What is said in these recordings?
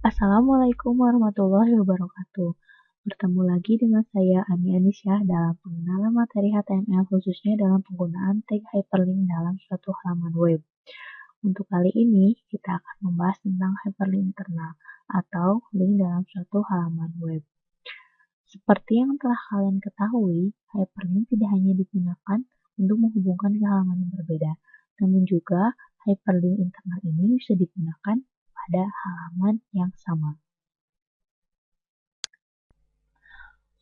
Assalamualaikum warahmatullahi wabarakatuh. Bertemu lagi dengan saya Ani Anisyah dalam pengenalan materi HTML khususnya dalam penggunaan tag hyperlink dalam suatu halaman web. Untuk kali ini kita akan membahas tentang hyperlink internal atau link dalam suatu halaman web. Seperti yang telah kalian ketahui, hyperlink tidak hanya digunakan untuk menghubungkan ke halaman yang berbeda, namun juga hyperlink internal ini bisa digunakan pada halaman yang sama.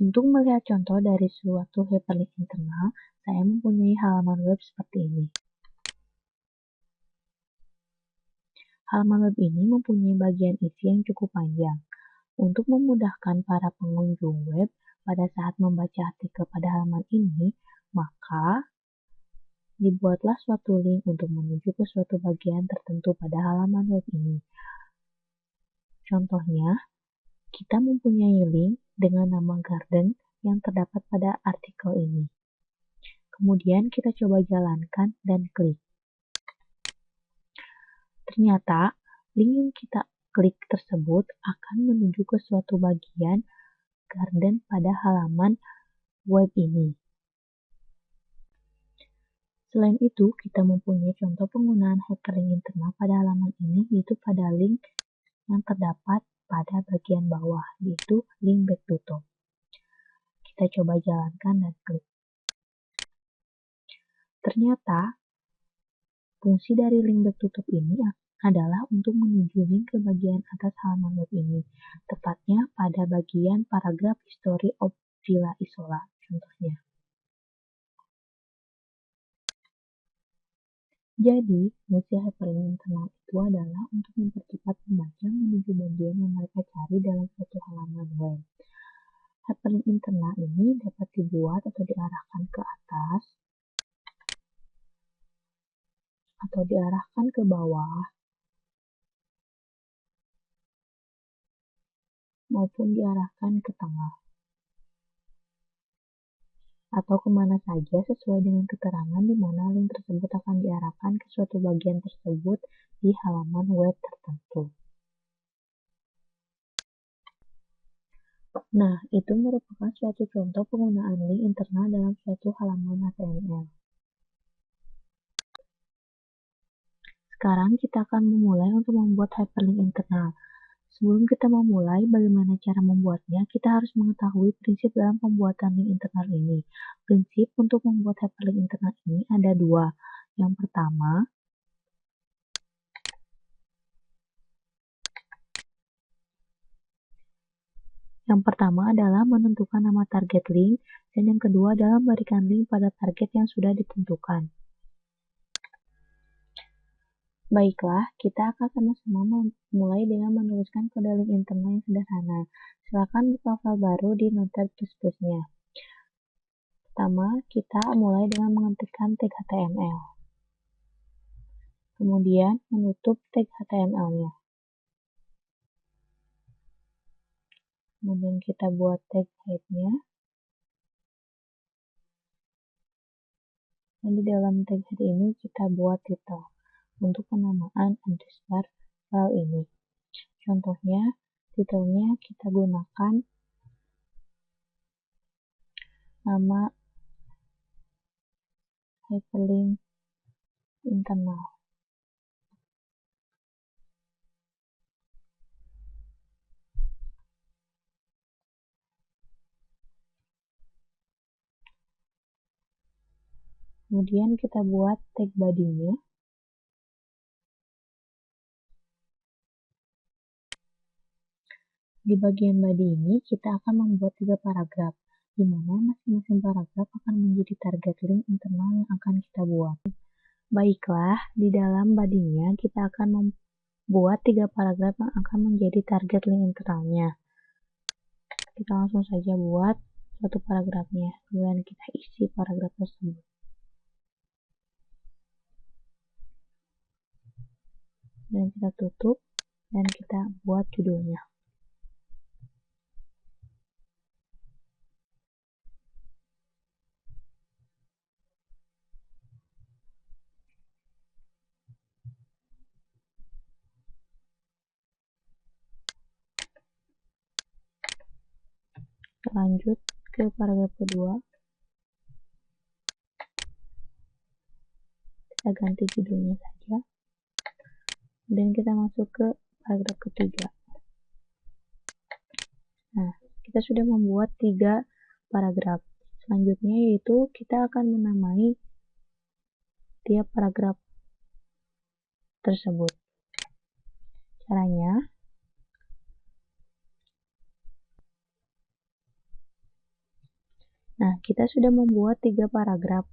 Untuk melihat contoh dari suatu hyperlink internal, saya mempunyai halaman web seperti ini. Halaman web ini mempunyai bagian isi yang cukup panjang. Untuk memudahkan para pengunjung web pada saat membaca artikel pada halaman ini, maka dibuatlah suatu link untuk menuju ke suatu bagian tertentu pada halaman web ini. Contohnya, kita mempunyai link dengan nama garden yang terdapat pada artikel ini. Kemudian kita coba jalankan dan klik. Ternyata, link yang kita klik tersebut akan menuju ke suatu bagian garden pada halaman web ini. Selain itu, kita mempunyai contoh penggunaan hyperlink internal pada halaman ini, yaitu pada link yang terdapat pada bagian bawah, yaitu link back to top. Kita coba jalankan dan klik. Ternyata, fungsi dari link back to top ini adalah untuk menuju link ke bagian atas halaman web ini, tepatnya pada bagian paragraf History of Villa Isola, contohnya. Jadi, fungsi hyperlink internal itu adalah untuk mempercepat pembaca menuju bagian yang mereka cari dalam suatu halaman web. Hyperlink internal ini dapat dibuat atau diarahkan ke atas, atau diarahkan ke bawah, maupun diarahkan ke tengah, atau kemana saja sesuai dengan keterangan di mana link tersebut akan diarahkan ke suatu bagian tersebut di halaman web tertentu. Nah, itu merupakan suatu contoh penggunaan link internal dalam suatu halaman HTML. Sekarang kita akan memulai untuk membuat hyperlink internal. Sebelum kita memulai bagaimana cara membuatnya, kita harus mengetahui prinsip dalam pembuatan link internal ini. Prinsip untuk membuat hyperlink internal ini ada dua. Yang pertama adalah menentukan nama target link, dan yang kedua adalah memberikan link pada target yang sudah ditentukan. Baiklah, kita akan sama-sama mulai dengan menuliskan kode link internal yang sederhana. Silakan buka file baru di Notepad++-nya. Pertama, kita mulai dengan mengetikkan tag HTML. Kemudian, menutup tag HTML-nya. Kemudian kita buat tag head-nya. Dan di dalam tag head ini kita buat title untuk penamaan underscore file ini. Contohnya, titelnya kita gunakan nama hyperlink internal. Kemudian kita buat tag body-nya. Di bagian body ini kita akan membuat 3 paragraf, di mana masing-masing paragraf akan menjadi target link internal yang akan kita buat. Baiklah, di dalam body-nya kita akan membuat 3 paragraf yang akan menjadi target link internalnya. Kita langsung saja buat satu paragrafnya, kemudian kita isi paragraf tersebut. Dan kita tutup, dan kita buat judulnya. lanjut ke paragraf kedua. Kita ganti judulnya saja. Dan kita masuk ke paragraf ketiga. Nah, kita sudah membuat 3 paragraf. Selanjutnya yaitu kita akan menamai tiap paragraf tersebut. Caranya, nah kita sudah membuat 3 paragraf,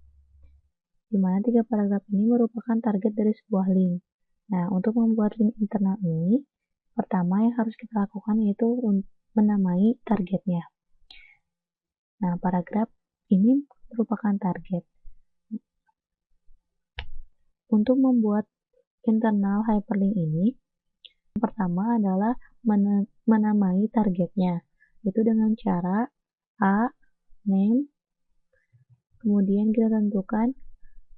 di mana 3 paragraf ini merupakan target dari sebuah link. Nah, untuk membuat link internal ini, pertama yang harus kita lakukan yaitu menamai targetnya. Nah, paragraf ini merupakan target. Untuk membuat internal hyperlink ini, yang pertama adalah menamai targetnya, yaitu dengan cara name, kemudian kita tentukan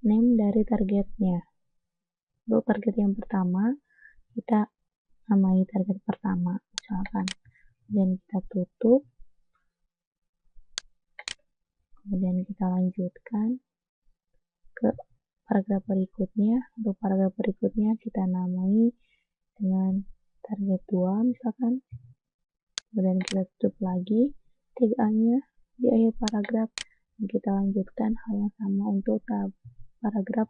name dari targetnya. Untuk target yang pertama, kita namai target pertama, misalkan, dan kita tutup, kemudian kita lanjutkan ke paragraf berikutnya. Untuk paragraf berikutnya kita namai dengan target 2 misalkan, kemudian kita tutup lagi tag-nya di akhir paragraf, dan kita lanjutkan hal yang sama untuk paragraf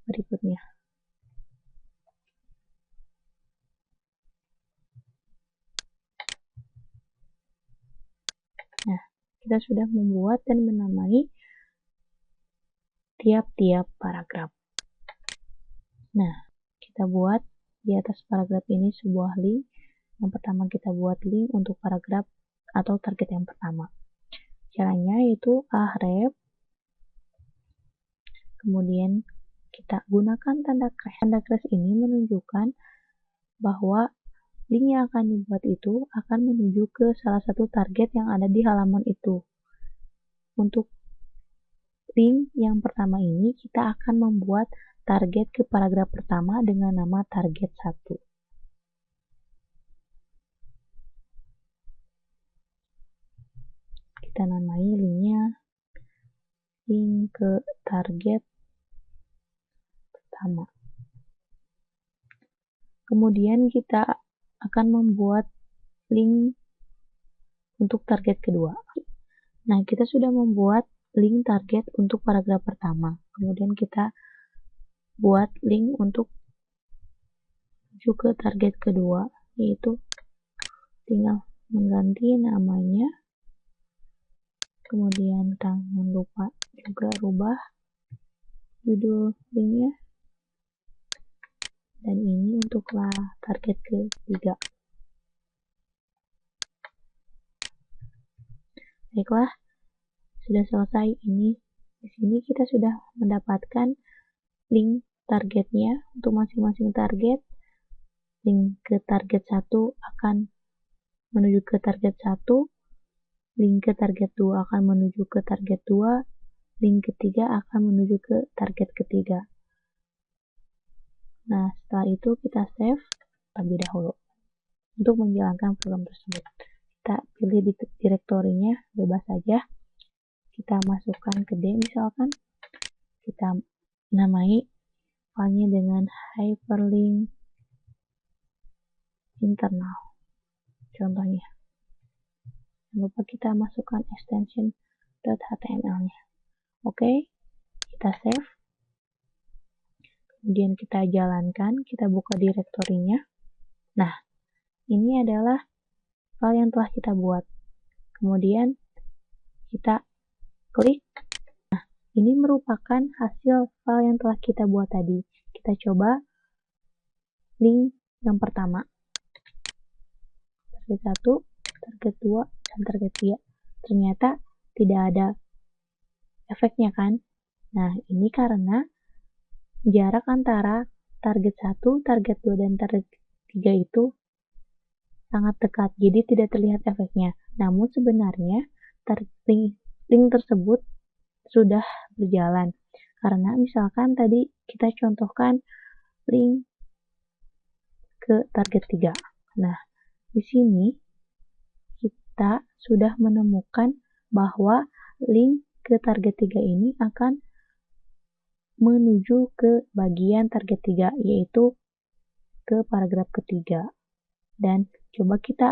berikutnya. Nah, kita sudah membuat dan menamai tiap-tiap paragraf. Nah, kita buat di atas paragraf ini sebuah link. Yang pertama kita buat link untuk paragraf atau target yang pertama. Caranya yaitu href, kemudian kita gunakan tanda crash. Tanda crash ini menunjukkan bahwa link yang akan dibuat itu akan menuju ke salah satu target yang ada di halaman itu. Untuk link yang pertama ini, kita akan membuat target ke paragraf pertama dengan nama target 1. Kita namai linknya link ke target pertama. Kemudian kita akan membuat link untuk target kedua. Nah, kita sudah membuat link target untuk paragraf pertama. Kemudian kita buat link untuk menuju ke target kedua, yaitu tinggal mengganti namanya. Kemudian jangan lupa juga rubah judul linknya. Dan ini untuklah target ketiga. Baiklah, sudah selesai ini. Di sini kita sudah mendapatkan link targetnya untuk masing-masing target. Link ke target 1 akan menuju ke target 1, link ke target 2 akan menuju ke target 2, link ketiga akan menuju ke target ketiga. Nah, setelah itu kita save terlebih dahulu. Untuk menjalankan program tersebut, kita pilih di direktorinya, bebas saja. Kita masukkan ke D misalkan. Kita namai filenya dengan hyperlink internal. Contohnya. Jangan lupa kita masukkan extension .html-nya. Oke, kita save. Kemudian kita jalankan, kita buka direktorinya. Nah, ini adalah file yang telah kita buat. Kemudian kita klik. Nah, ini merupakan hasil file yang telah kita buat tadi. Kita coba link yang pertama. Target 1, target 2, dan target 3. Ternyata tidak ada efeknya kan? Nah, ini karena jarak antara target 1, target 2, dan target 3 itu sangat dekat, jadi tidak terlihat efeknya. Namun sebenarnya link tersebut sudah berjalan. Karena misalkan tadi kita contohkan link ke target 3. Nah, di sini kita sudah menemukan bahwa link ke target 3 ini akan menuju ke bagian target 3, yaitu ke paragraf ketiga. Dan coba kita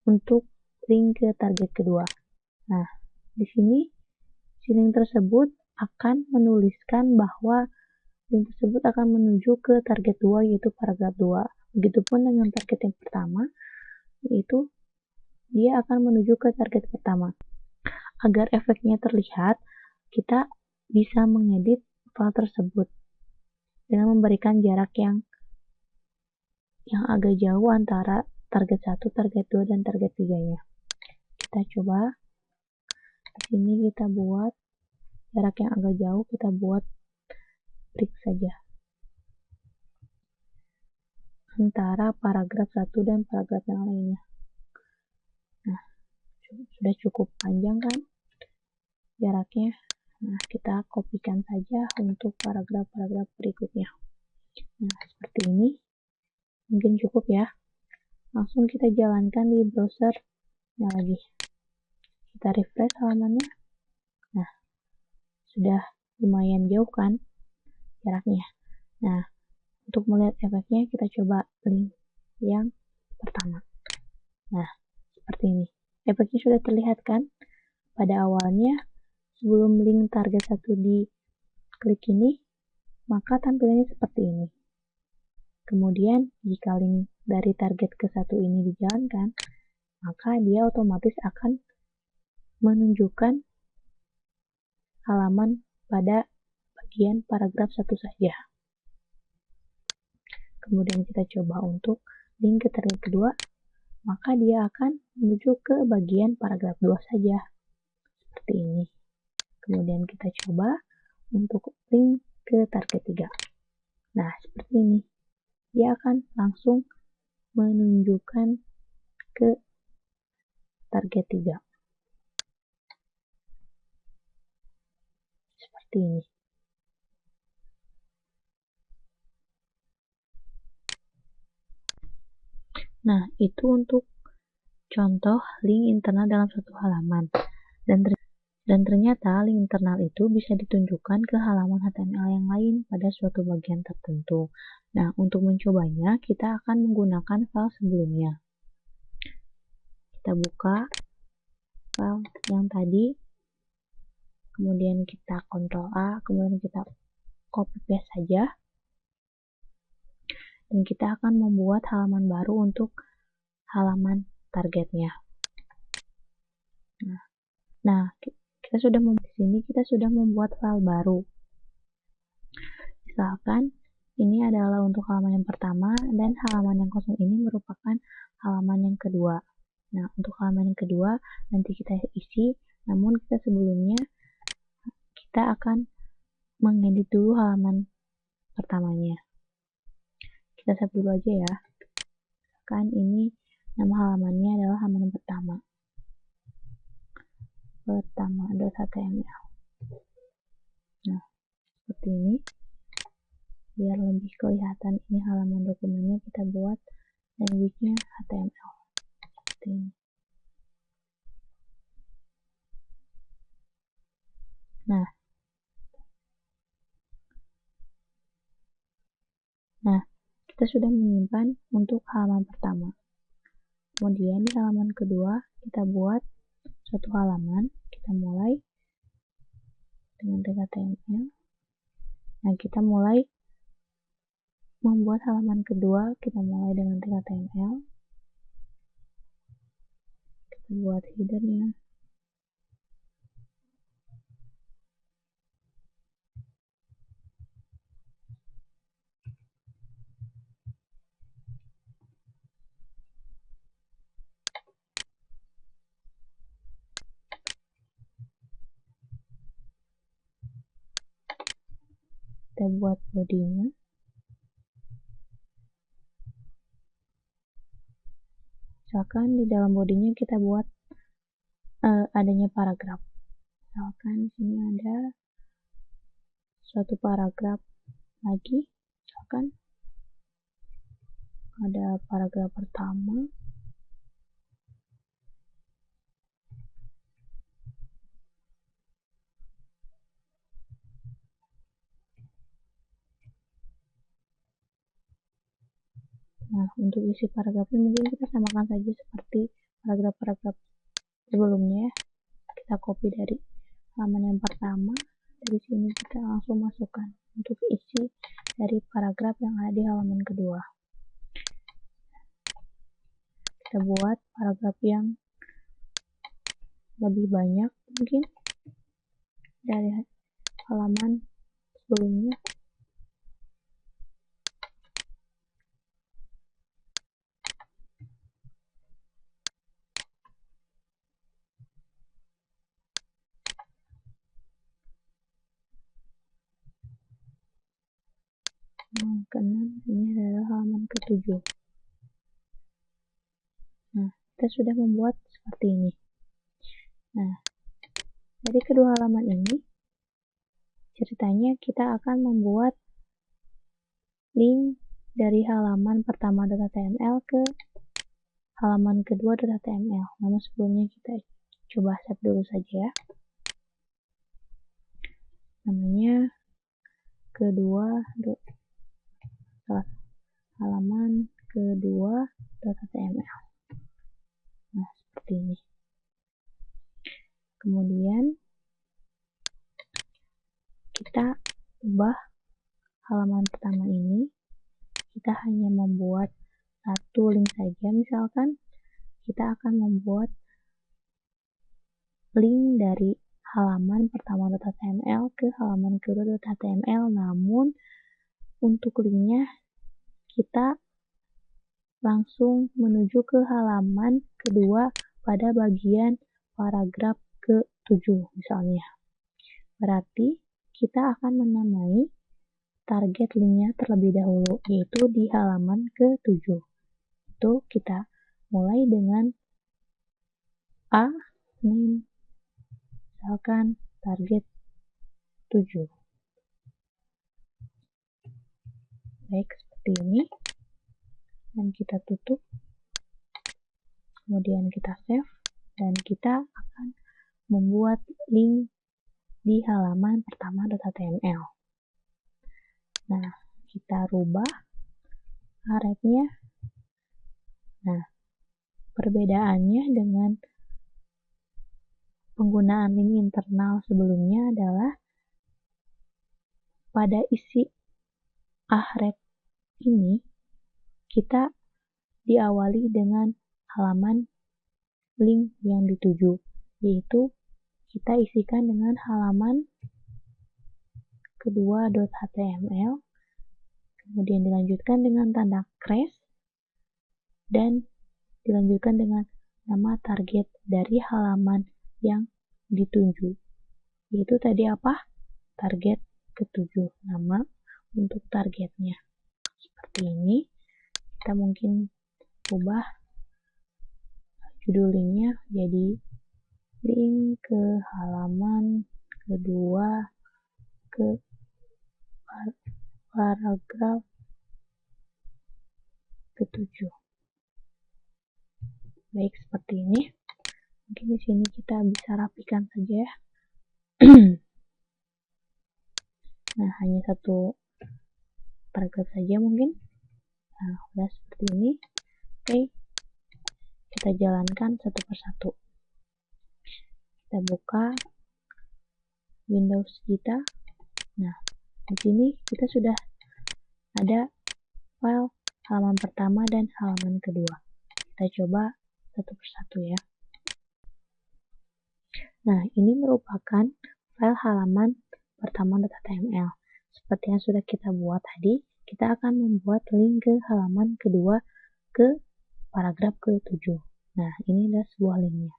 untuk link ke target kedua. Nah, di sini si link tersebut akan menuliskan bahwa link tersebut akan menuju ke target 2, yaitu paragraf 2. Begitupun dengan target yang pertama, yaitu dia akan menuju ke target pertama. Agar efeknya terlihat, kita bisa mengedit file tersebut dengan memberikan jarak yang agak jauh antara target 1, target 2, dan target 3-nya. Kita coba. Di sini kita buat jarak yang agak jauh, kita buat break saja antara paragraf 1 dan paragraf yang lainnya. Nah, sudah cukup panjang kan jaraknya. Nah, kita kopikan saja untuk paragraf-paragraf berikutnya. Nah, seperti ini. Mungkin cukup ya. Langsung kita jalankan di browsernya lagi. Kita refresh halamannya. Nah, sudah lumayan jauh kan jaraknya. Nah, untuk melihat efeknya, kita coba link yang pertama. Nah, seperti ini. Efeknya sudah terlihat kan? Pada awalnya, sebelum link target 1 diklik ini, maka tampilannya seperti ini. Kemudian, jika link dari target ke 1 ini dijalankan, maka dia otomatis akan menunjukkan halaman pada bagian paragraf 1 saja. Kemudian kita coba untuk link ke target kedua, maka dia akan menuju ke bagian paragraf 2 saja. Seperti ini. Kemudian kita coba untuk link ke target 3. Nah, seperti ini. Dia akan langsung menunjukkan ke target 3. Seperti ini. Nah, itu untuk contoh link internal dalam suatu halaman. Dan ternyata link internal itu bisa ditunjukkan ke halaman HTML yang lain pada suatu bagian tertentu. Nah, untuk mencobanya, kita akan menggunakan file sebelumnya. Kita buka file yang tadi, kemudian kita Ctrl A, kemudian kita copy paste saja. Dan kita akan membuat halaman baru untuk halaman targetnya. Nah, kita sudah membuat file baru. Misalkan ini adalah untuk halaman yang pertama dan halaman yang kosong ini merupakan halaman yang kedua. Nah, untuk halaman yang kedua nanti kita isi, namun sebelumnya kita akan mengedit dulu halaman pertamanya. Kita save dulu aja ya. Kan ini nama halamannya adalah halaman pertama. Pertama.html. Nah, seperti ini. Biar lebih kelihatan ini halaman dokumennya, kita buat language-nya HTML. Seperti ini. Nah, kita sudah menyimpan untuk halaman pertama. Kemudian di halaman kedua, kita buat suatu halaman. Kita mulai dengan tag HTML. Nah, kita mulai membuat halaman kedua. Kita mulai dengan tag HTML. Kita buat header-nya. Kita buat bodinya. Misalkan di dalam bodinya kita buat adanya paragraf. Misalkan di sini ada suatu paragraf lagi. Misalkan ada paragraf pertama. Nah, untuk isi paragrafnya mungkin kita samakan saja seperti paragraf-paragraf sebelumnya. Kita copy dari halaman yang pertama, dari sini kita langsung masukkan untuk isi dari paragraf yang ada di halaman kedua. Kita buat paragraf yang lebih banyak mungkin dari halaman sebelumnya. Halaman ke-6, ini adalah halaman ke-7. Nah, kita sudah membuat seperti ini. Nah, dari kedua halaman ini, ceritanya kita akan membuat link dari halaman pertama .html ke halaman kedua .html. Namun sebelumnya kita coba save dulu saja ya. Namanya halaman kedua .html. Nah, seperti ini. Kemudian kita ubah halaman pertama ini, kita hanya membuat satu link saja. Misalkan kita akan membuat link dari halaman pertama .html ke halaman kedua .html, namun untuk linknya kita langsung menuju ke halaman kedua pada bagian paragraf ke-7 misalnya. Berarti kita akan menamai target linknya terlebih dahulu, yaitu di halaman ke-7. Itu kita mulai dengan A, name, misalkan target 7. Baik, seperti ini. Dan kita tutup. Kemudian kita save. Dan kita akan membuat link di halaman pertama .html. Nah, kita rubah href-nya. Nah, perbedaannya dengan penggunaan link internal sebelumnya adalah pada isi href ini kita diawali dengan halaman link yang dituju, yaitu kita isikan dengan halaman kedua.html, kemudian dilanjutkan dengan tanda crash, dan dilanjutkan dengan nama target dari halaman yang dituju, yaitu tadi apa? Target ke-7, nama untuk targetnya. Seperti ini. Kita mungkin ubah judul linknya jadi link ke halaman kedua ke paragraf ke-7. Baik, seperti ini. Mungkin di sini kita bisa rapikan saja ya. Nah, hanya satu paragraf saja mungkin. Nah, udah seperti ini. Oke, kita jalankan satu persatu. Kita buka Windows kita. Nah, di sini kita sudah ada file halaman pertama dan halaman kedua. Kita coba satu persatu ya. Nah, ini merupakan file halaman pertama.html. Seperti yang sudah kita buat tadi, kita akan membuat link ke halaman kedua ke paragraf ke-7. Nah, ini adalah sebuah linknya.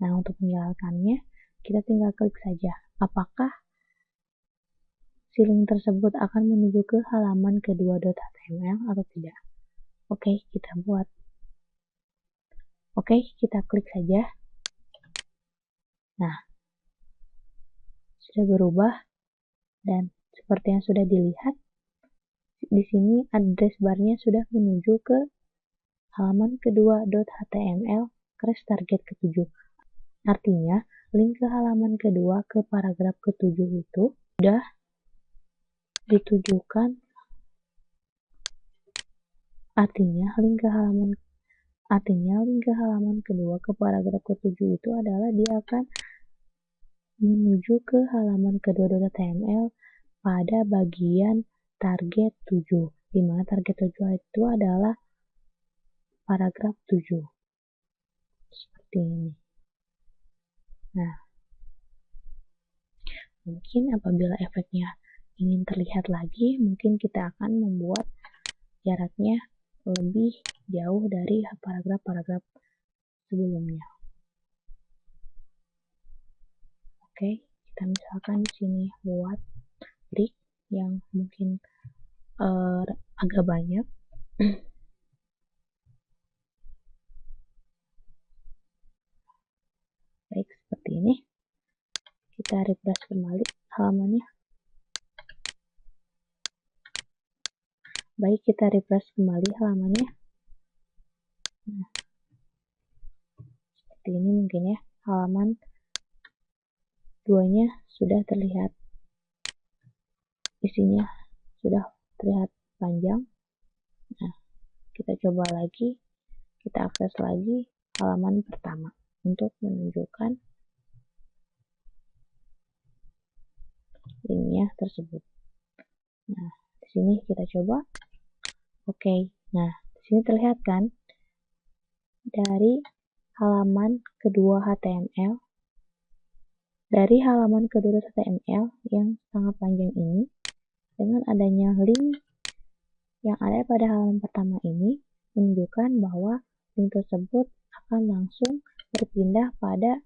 Nah, untuk menjalankannya, kita tinggal klik saja. Apakah si link tersebut akan menuju ke halaman kedua.html atau tidak? Oke, kita buat. Oke, kita klik saja. Nah, sudah berubah, dan seperti yang sudah dilihat, di sini address barnya sudah menuju ke halaman kedua.html crash target ke-7. Artinya, link ke halaman kedua ke paragraf ke-7 itu sudah ditujukan Artinya link ke halaman kedua ke paragraf ke-7 itu adalah dia akan menuju ke halaman kedua.html pada bagian target 7, di mana target 7 itu adalah paragraf 7. Seperti ini. Nah, mungkin apabila efeknya ingin terlihat lagi, mungkin kita akan membuat jaraknya lebih jauh dari paragraf-paragraf sebelumnya. Oke, kita misalkan di sini buat break yang mungkin agak banyak. Baik, seperti ini. Kita refresh kembali halamannya. Baik, kita refresh kembali halamannya. Nah, seperti ini mungkin ya, halaman 2-nya sudah terlihat, isinya sudah terlihat panjang. Nah, kita coba lagi, kita akses lagi halaman pertama untuk menunjukkan linknya tersebut. Nah, di sini kita coba. Oke, nah di sini terlihat kan dari halaman kedua HTML, dari halaman kedua HTML yang sangat panjang ini, dengan adanya link yang ada pada halaman pertama ini, menunjukkan bahwa link tersebut akan langsung berpindah pada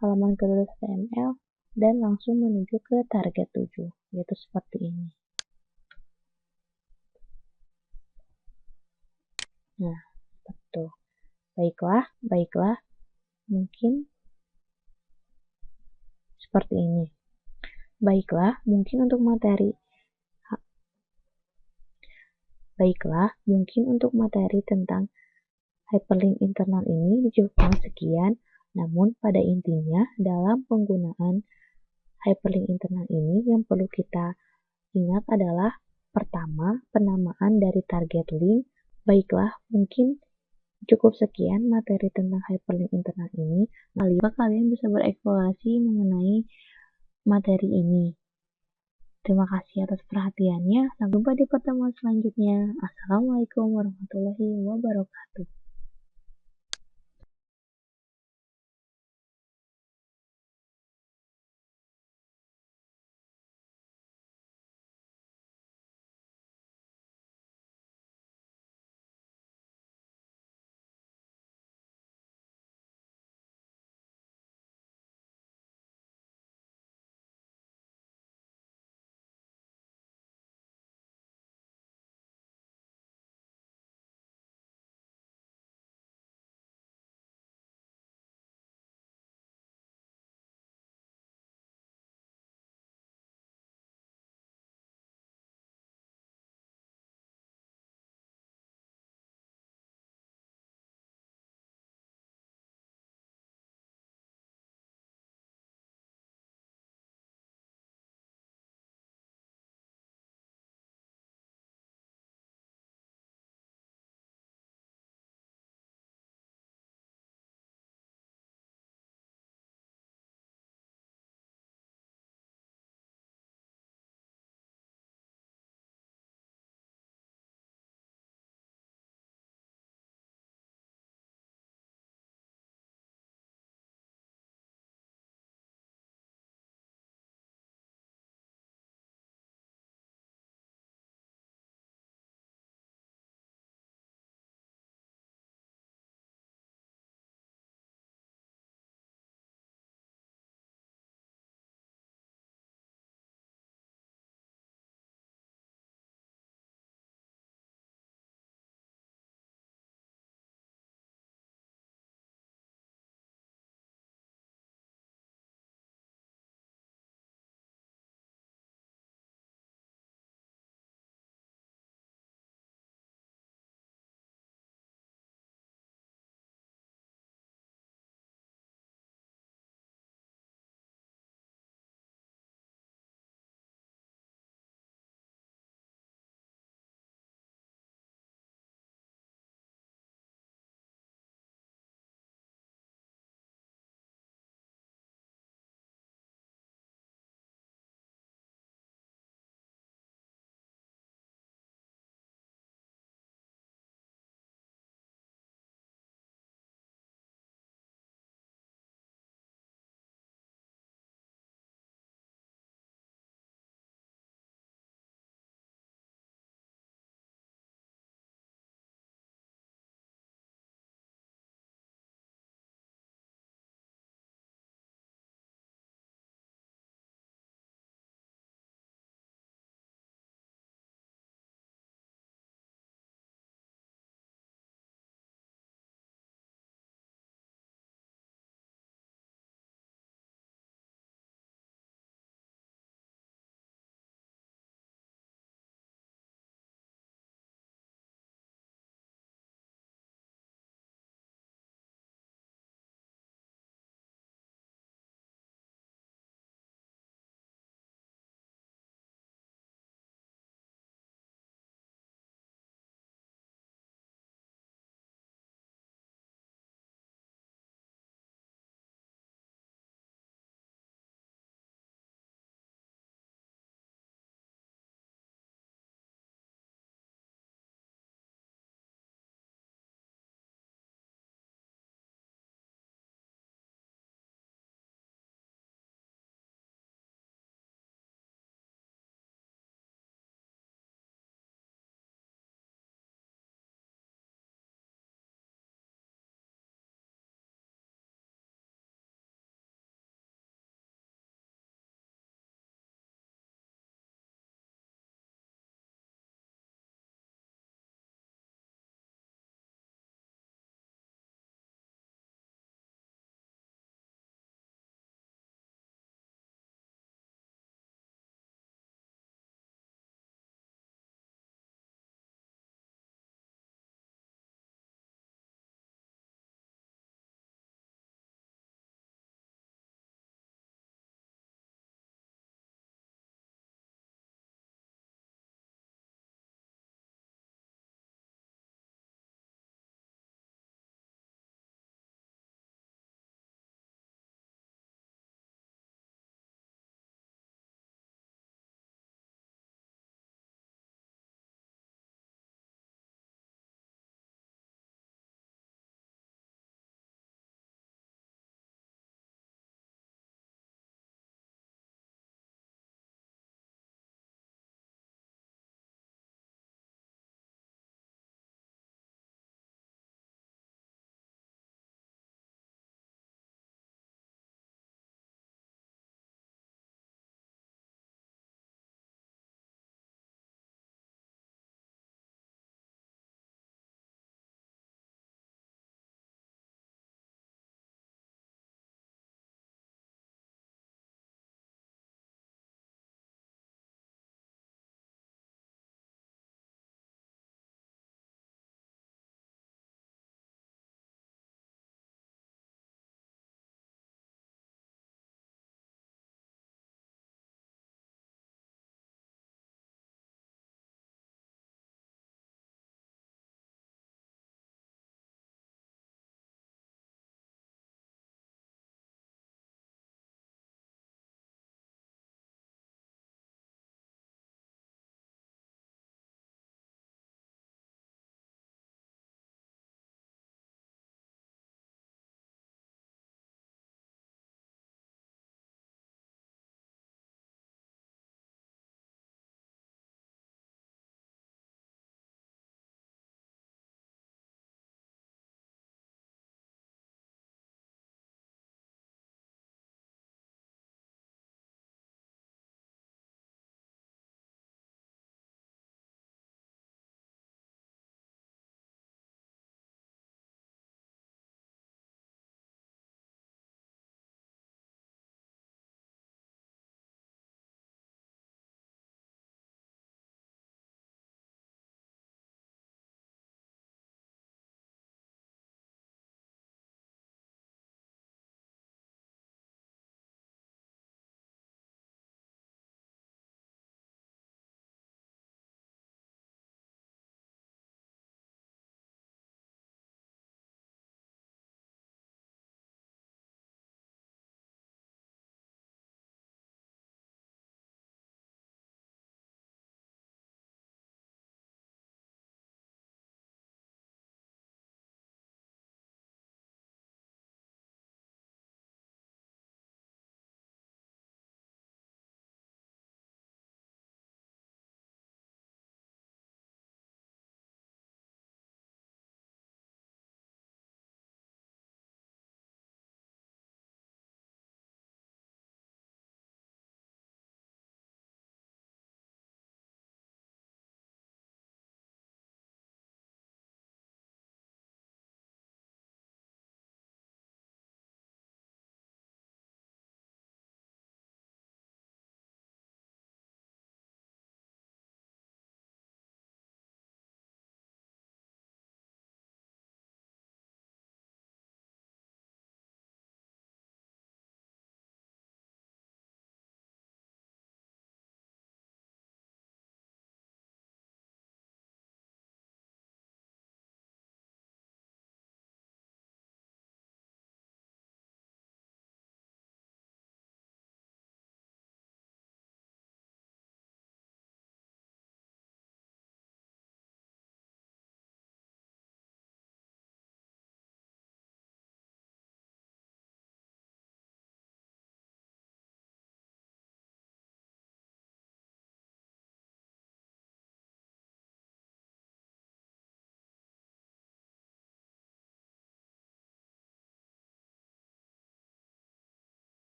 halaman kedua HTML dan langsung menuju ke target 7, yaitu seperti ini. Nah, betul. Baiklah, mungkin seperti ini. Baiklah, mungkin untuk materi tentang hyperlink internal ini dicukupkan sekian, namun pada intinya dalam penggunaan hyperlink internal ini yang perlu kita ingat adalah pertama, penamaan dari target link. Baiklah, mungkin cukup sekian materi tentang hyperlink internal ini. Kalian bisa bereksplorasi mengenai materi ini. Terima kasih atas perhatiannya. Sampai jumpa di pertemuan selanjutnya. Assalamualaikum warahmatullahi wabarakatuh.